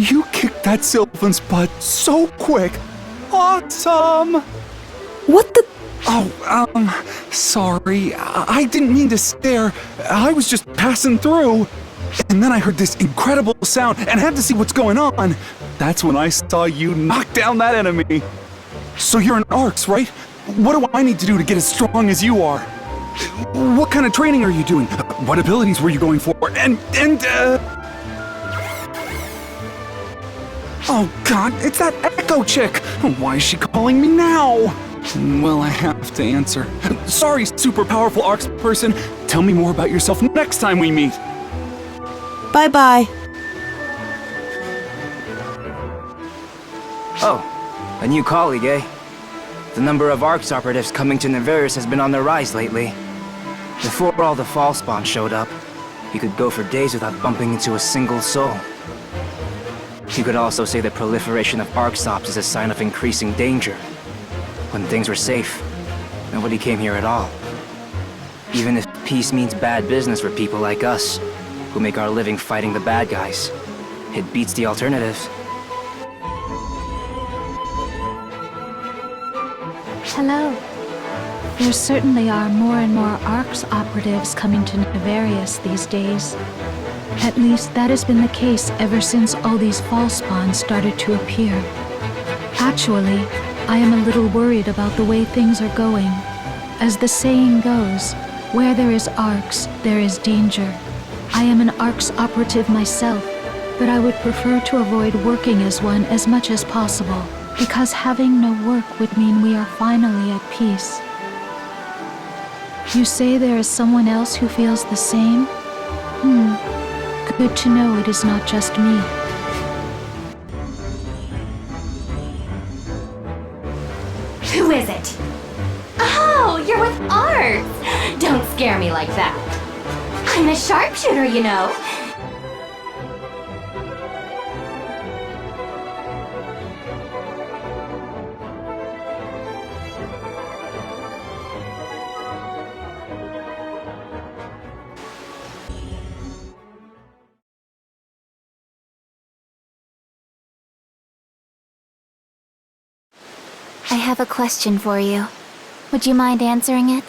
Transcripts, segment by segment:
You kicked that Sylvan's butt so quick. Awesome! What the? Oh, sorry. I didn't mean to stare. I was just passing through. And then I heard this incredible sound and had to see what's going on. That's when I saw you knock down that enemy. So you're an ARKS, right? What do I need to do to get as strong as you are? What kind of training are you doing? What abilities were you going for? Oh God, it's that Echo chick! Why is she calling me now? Well, I have to answer. Sorry, super powerful ARKS person. Tell me more about yourself next time we meet. Bye-bye. Oh, a new colleague, eh? The number of ARKS operatives coming to Neveris has been on the rise lately. Before all the fall spawn showed up, you could go for days without bumping into a single soul. You could also say the proliferation of ARKS ops is a sign of increasing danger. When things were safe, nobody came here at all. Even if peace means bad business for people like us, who make our living fighting the bad guys, it beats the alternatives. Hello. There certainly are more and more ARKS operatives coming to Nevarius these days. At least that has been the case ever since all these fall spawns started to appear. Actually, I am a little worried about the way things are going. As the saying goes, where there is ARKS, there is danger. I am an ARKS operative myself, but I would prefer to avoid working as one as much as possible, because having no work would mean we are finally at peace. You say there is someone else who feels the same? Good to know it is not just me. Who is it? Oh, you're with ARKS! Don't scare me like that. I'm a sharpshooter, you know. I have a question for you. Would you mind answering it?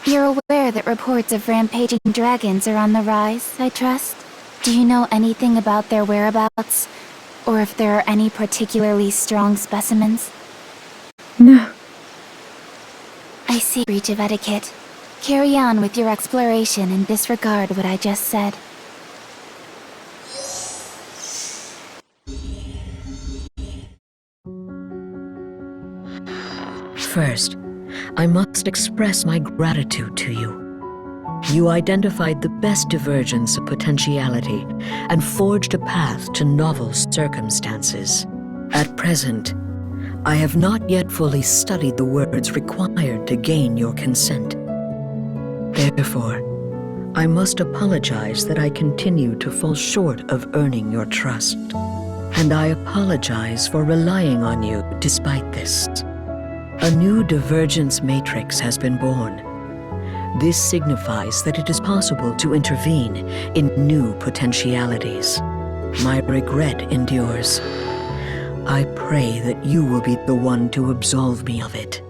You're aware that reports of rampaging dragons are on the rise, I trust? Do you know anything about their whereabouts? Or if there are any particularly strong specimens? No. I see. Breach of etiquette. Carry on with your exploration and disregard what I just said. First, I must express my gratitude to you. You identified the best divergence of potentiality and forged a path to novel circumstances. At present, I have not yet fully studied the words required to gain your consent. Therefore, I must apologize that I continue to fall short of earning your trust. And I apologize for relying on you despite this. A new divergence matrix has been born. This signifies that it is possible to intervene in new potentialities. My regret endures. I pray that you will be the one to absolve me of it.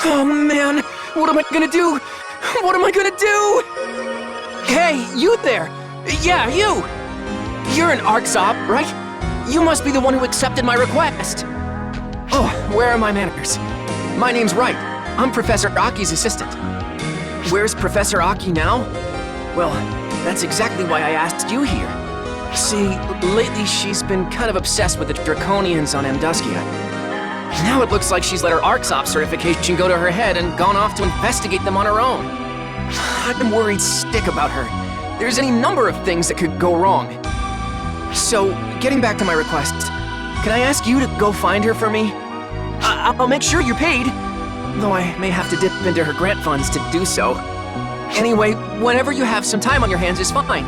Oh man, what am I gonna do? What am I gonna do? Hey, you there! Yeah, you! You're an ARKS op, right? You must be the one who accepted my request. Oh, where are my manners? My name's Wright. I'm Professor Aki's assistant. Where's Professor Aki now? Well, that's exactly why I asked you here. See, lately she's been kind of obsessed with the Draconians on Amduskia. Now it looks like she's let her ARKS op certification go to her head and gone off to investigate them on her own. I'm worried sick about her. There's any number of things that could go wrong. So, getting back to my request, can I ask you to go find her for me? I'll make sure you're paid, though I may have to dip into her grant funds to do so. Anyway, whenever you have some time on your hands is fine.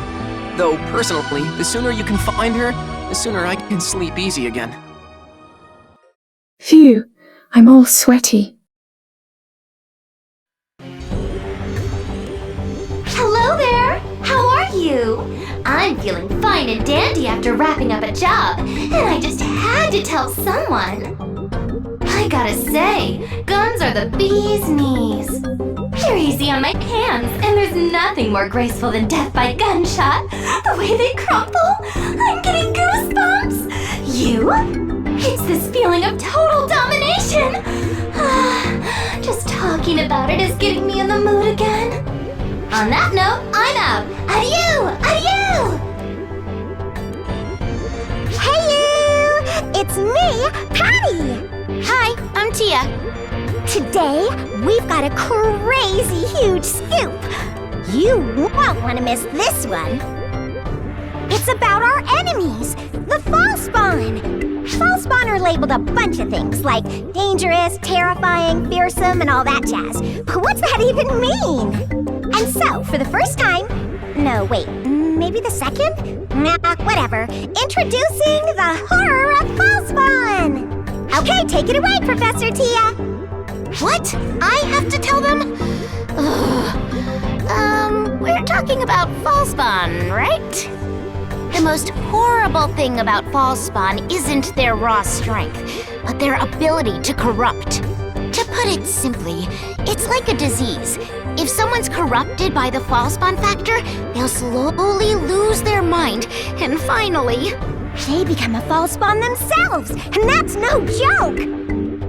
Though, personally, the sooner you can find her, the sooner I can sleep easy again. Phew, I'm all sweaty. Hello there! How are you? I'm feeling fine and dandy after wrapping up a job, and I just had to tell someone. I gotta say, guns are the bee's knees. They're easy on my hands, and there's nothing more graceful than death by gunshot. The way they crumple, I'm getting goosebumps. You? It's this feeling of total domination. Just talking about it is getting me in the mood again. On that note, I'm out. Adieu! Adieu! Hey you! It's me, Patty! Hi, I'm Tia. Today, we've got a crazy huge scoop. You won't want to miss this one. It's about our enemies, the Fallspawn. Fallspawn are labeled a bunch of things, like dangerous, terrifying, fearsome, and all that jazz. But what's that even mean? And so, for the first time... No, wait, maybe the second? Nah, whatever. Introducing the horror of Fallspawn! Okay, take it away, Professor Tia! What? I have to tell them? We're talking about Fallspawn, right? The most horrible thing about Fallspawn isn't their raw strength, but their ability to corrupt. To put it simply, it's like a disease. If someone's corrupted by the Fallspawn factor, they'll slowly lose their mind, and finally... They become a Fallspawn themselves, and that's no joke!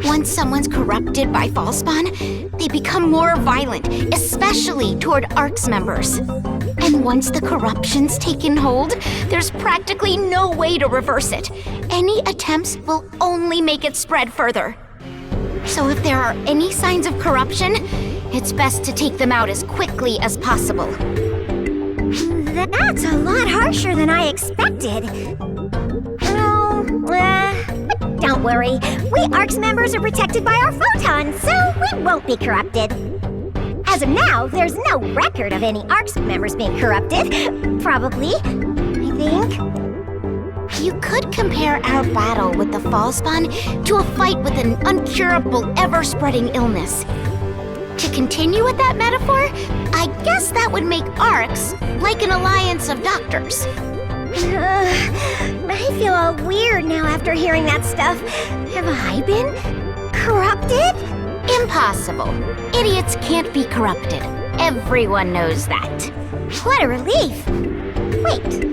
Once someone's corrupted by Fallspawn, they become more violent, especially toward ARKS members. And once the corruption's taken hold, there's practically no way to reverse it. Any attempts will only make it spread further. So if there are any signs of corruption, it's best to take them out as quickly as possible. That's a lot harsher than I expected. No, don't worry. We ARKS members are protected by our photons, so we won't be corrupted. As of now, there's no record of any ARKS members being corrupted. Probably, I think. You could compare our battle with the Fallspawn to a fight with an uncurable, ever-spreading illness. To continue with that metaphor, I guess that would make ARKS like an alliance of doctors. I feel all weird now after hearing that stuff. Have I been corrupted? Impossible. Idiots can't be corrupted. Everyone knows that. What a relief. Wait,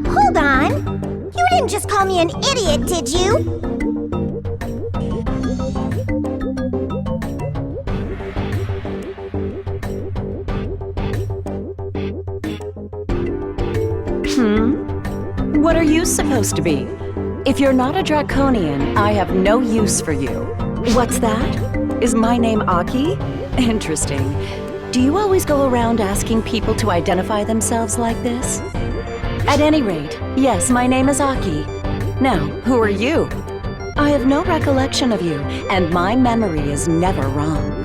hold on. You didn't just call me an idiot, did you? What are you supposed to be? If you're not a Draconian, I have no use for you. What's that? Is my name Aki? Interesting. Do you always go around asking people to identify themselves like this? At any rate, yes, my name is Aki. Now, who are you? I have no recollection of you, and my memory is never wrong.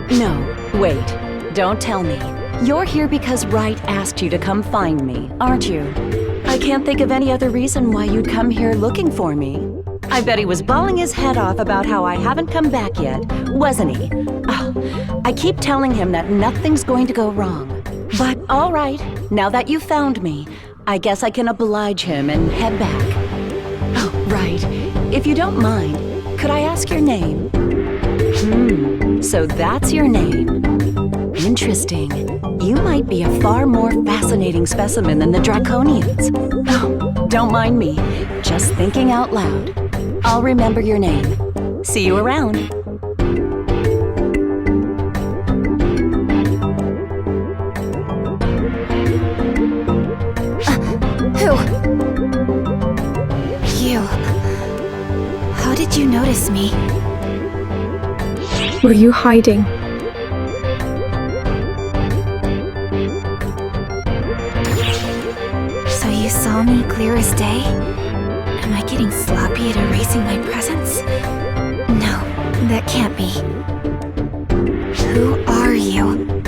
No, wait, don't tell me. You're here because Wright asked you to come find me, aren't you? I can't think of any other reason why you'd come here looking for me. I bet he was bawling his head off about how I haven't come back yet, wasn't he? Oh, I keep telling him that nothing's going to go wrong. But all right, now that you've found me, I guess I can oblige him and head back. Oh, right. If you don't mind, could I ask your name? So that's your name. Interesting. You might be a far more fascinating specimen than the Draconians. Oh, don't mind me. Just thinking out loud. I'll remember your name. See you around. Who? You. How did you notice me? Were you hiding? So you saw me clear as day? Am I getting sloppy at erasing my presence? No, that can't be. Who are you?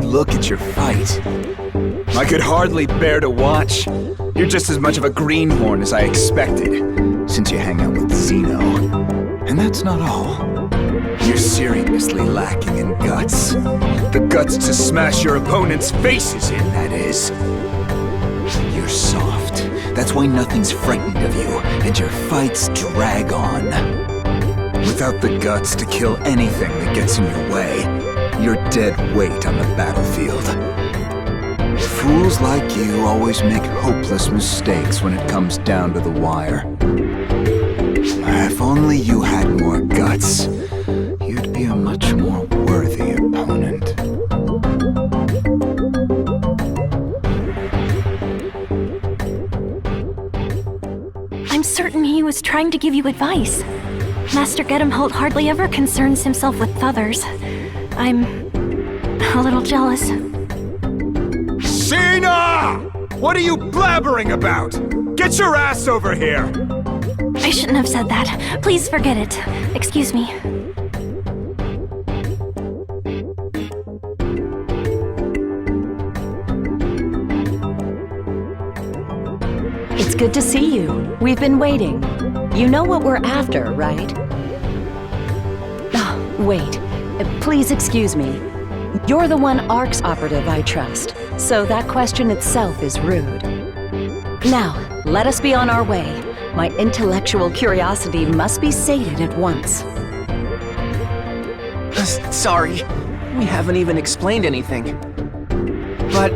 good look at your fight. I could hardly bear to watch. You're just as much of a greenhorn as I expected, since you hang out with Zeno. And that's not all. You're seriously lacking in guts. The guts to smash your opponent's faces in, that is. You're soft. That's why nothing's frightened of you, and your fights drag on. Without the guts to kill anything that gets in your way, you're dead weight on the battlefield. Fools like you always make hopeless mistakes when it comes down to the wire. If only you had more guts, you'd be a much more worthy opponent. I'm certain he was trying to give you advice. Master Gedemholt hardly ever concerns himself with others. I'm a little jealous. Sheena! What are you blabbering about? Get your ass over here! I shouldn't have said that. Please forget it. Excuse me. It's good to see you. We've been waiting. You know what we're after, right? Oh, wait. Please excuse me. You're the one ARKS operative I trust, so that question itself is rude. Now, let us be on our way. My intellectual curiosity must be sated at once. Sorry, we haven't even explained anything. But,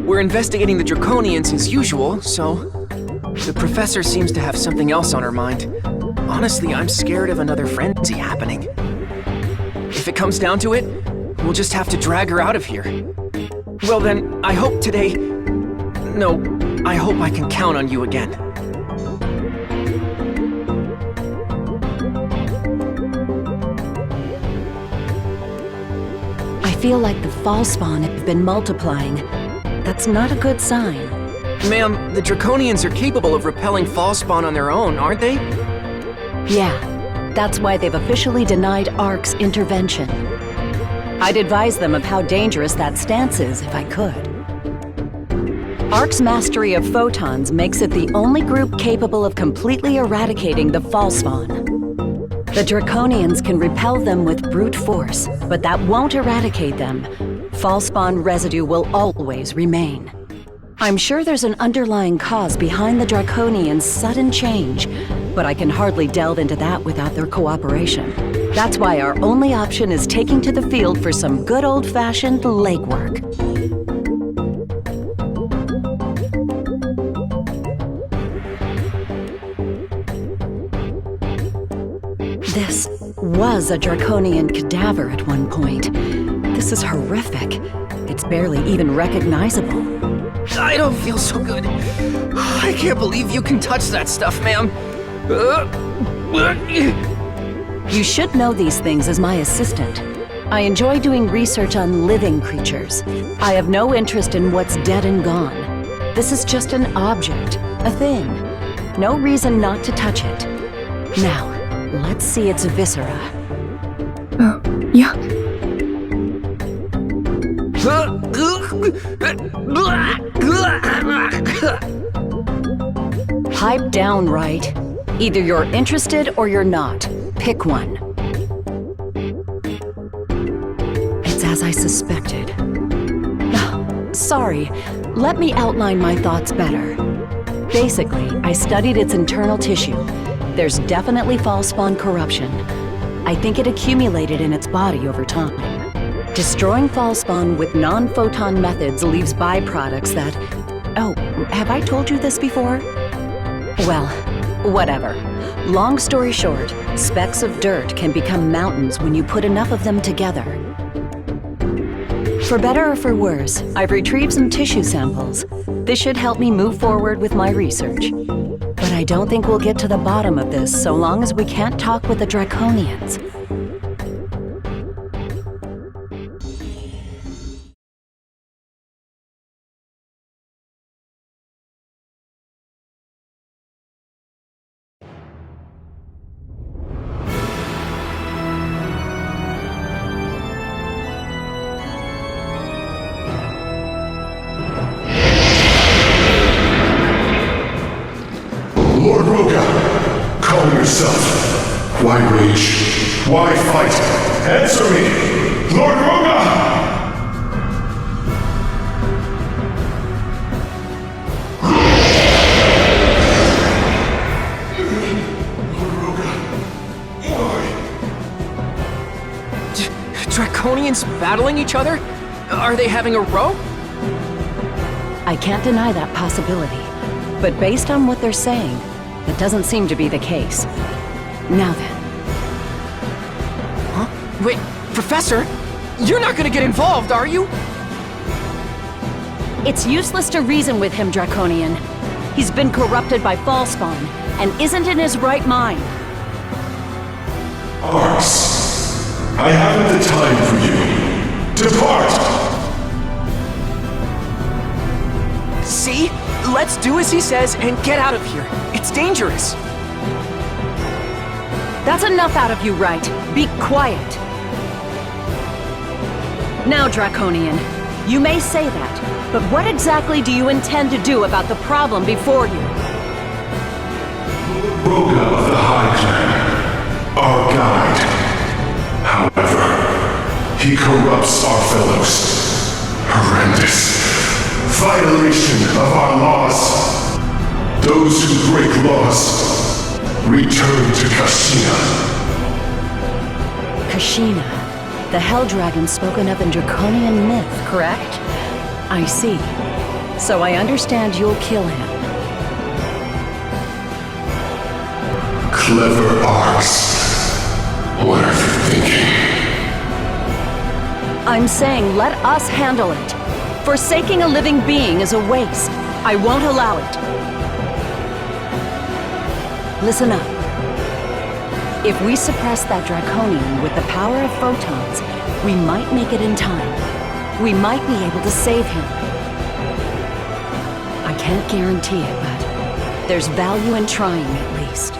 we're investigating the Draconians as usual, so... The professor seems to have something else on her mind. Honestly, I'm scared of another frenzy happening. If it comes down to it, we'll just have to drag her out of here. Well then, I hope today... No, I hope I can count on you again. I feel like the fall spawn have been multiplying. That's not a good sign. Ma'am, the Draconians are capable of repelling Fallspawn on their own, aren't they? Yeah, that's why they've officially denied ARKS intervention. I'd advise them of how dangerous that stance is if I could. ARK's mastery of photons makes it the only group capable of completely eradicating the Fallspawn. The Draconians can repel them with brute force, but that won't eradicate them. Fallspawn residue will always remain. I'm sure there's an underlying cause behind the Draconians' sudden change, but I can hardly delve into that without their cooperation. That's why our only option is taking to the field for some good old-fashioned legwork. This was a Draconian cadaver at one point. This is horrific. It's barely even recognizable. I don't feel so good. I can't believe you can touch that stuff, ma'am. You should know these things as my assistant. I enjoy doing research on living creatures. I have no interest in what's dead and gone. This is just an object, a thing. No reason not to touch it. Now, let's see its viscera. Oh, yeah. Pipe down, right? Either you're interested or you're not. Pick one. It's as I suspected. Sorry, let me outline my thoughts better. Basically, I studied its internal tissue. There's definitely Fallspawn corruption. I think it accumulated in its body over time. Destroying Fallspawn with non-photon methods leaves byproducts that... Oh, have I told you this before? Well, whatever. Long story short, specks of dirt can become mountains when you put enough of them together. For better or for worse, I've retrieved some tissue samples. This should help me move forward with my research. But I don't think we'll get to the bottom of this so long as we can't talk with the Draconians. Roga, calm yourself. Why rage? Why fight? Answer me! Lord Roga! Draconians battling each other? Are they having a row? I can't deny that possibility, but based on what they're saying, that doesn't seem to be the case. Now then. Huh? Wait, Professor? You're not gonna get involved, are you? It's useless to reason with him, Draconian. He's been corrupted by Fallspawn, and isn't in his right mind. ARKS, I haven't the time for you. Depart! See? Let's do as he says and get out of here. It's dangerous. That's enough out of you, right? Be quiet. Now, Draconian, you may say that, but what exactly do you intend to do about the problem before you? Roga of the High Clan, our guide. However, he corrupts our fellows. Horrendous. Violation of our laws. Those who break laws return to Kashina. Kashina, the Hell Dragon spoken of in Draconian myth, correct? I see. So I understand you'll kill him. Clever ARKS. What are you thinking? I'm saying let us handle it. Forsaking a living being is a waste. I won't allow it. Listen up. If we suppress that Draconian with the power of photons, we might make it in time. We might be able to save him. I can't guarantee it, but there's value in trying at least.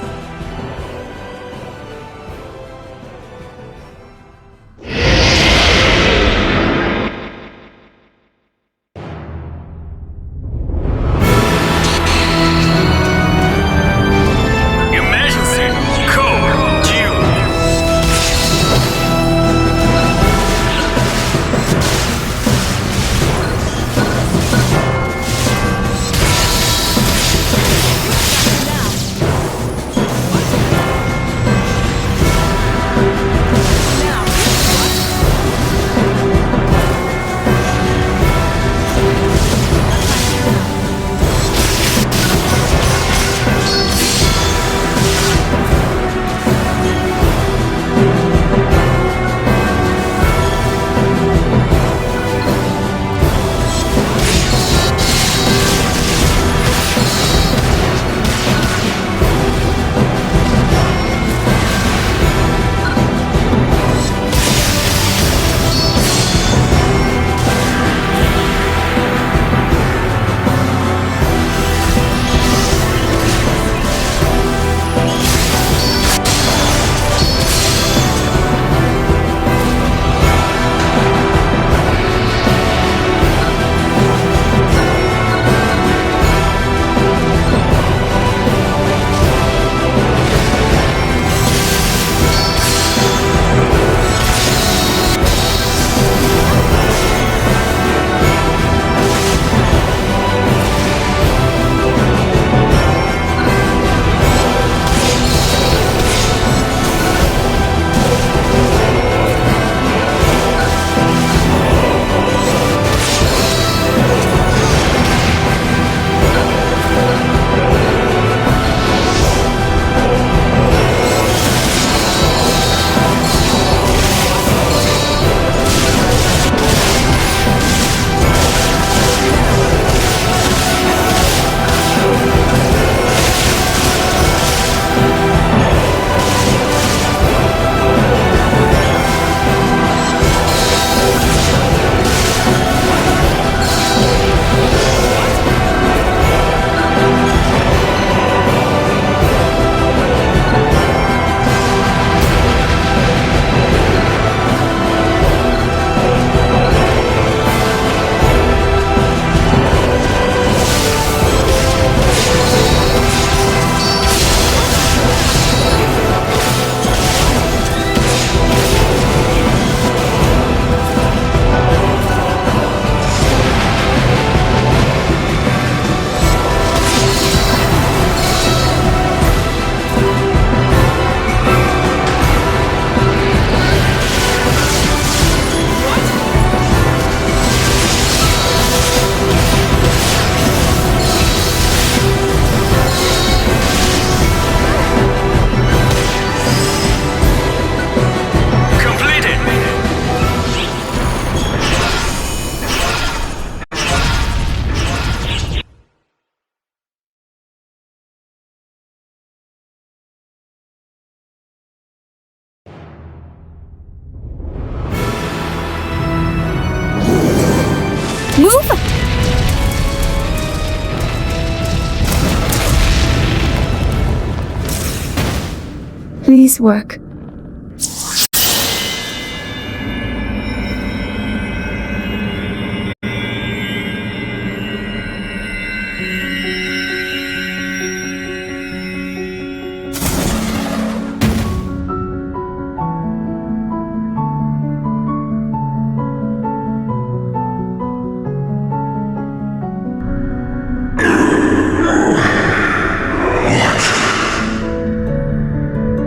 Nice work.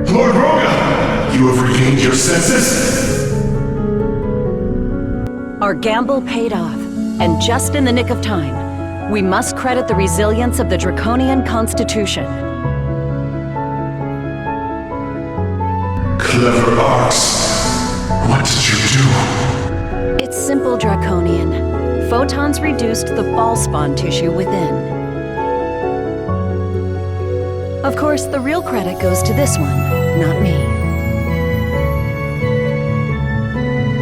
Lord Roga! You have regained your senses? Our gamble paid off, and just in the nick of time. We must credit the resilience of the Draconian Constitution. Clever ARKS. What did you do? It's simple, Draconian. Photons reduced the Ball-spawn tissue within. Of course, the real credit goes to this one, not me.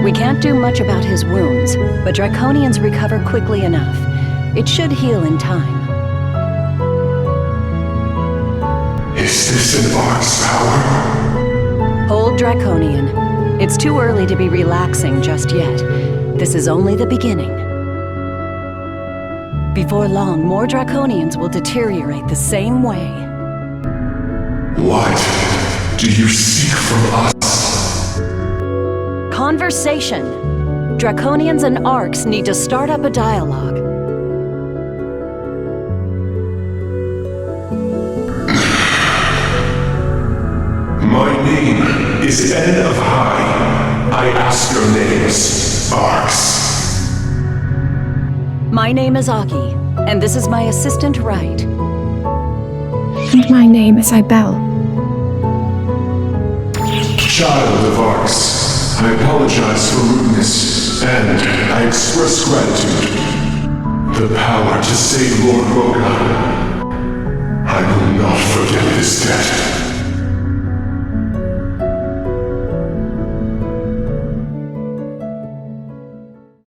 We can't do much about his wounds, but Draconians recover quickly enough. It should heal in time. Is this an ARKS power? Hold, Draconian. It's too early to be relaxing just yet. This is only the beginning. Before long, more Draconians will deteriorate the same way. What do you seek from us? Conversation. Draconians and ARKS need to start up a dialogue. My name is N of High. I ask your names, ARKS. My name is Aki, and this is my assistant, Wright. And my name is Ibel. Child of ARKS, I apologize for rudeness, and I express gratitude. The power to save Lord Roga. I will not forget this debt.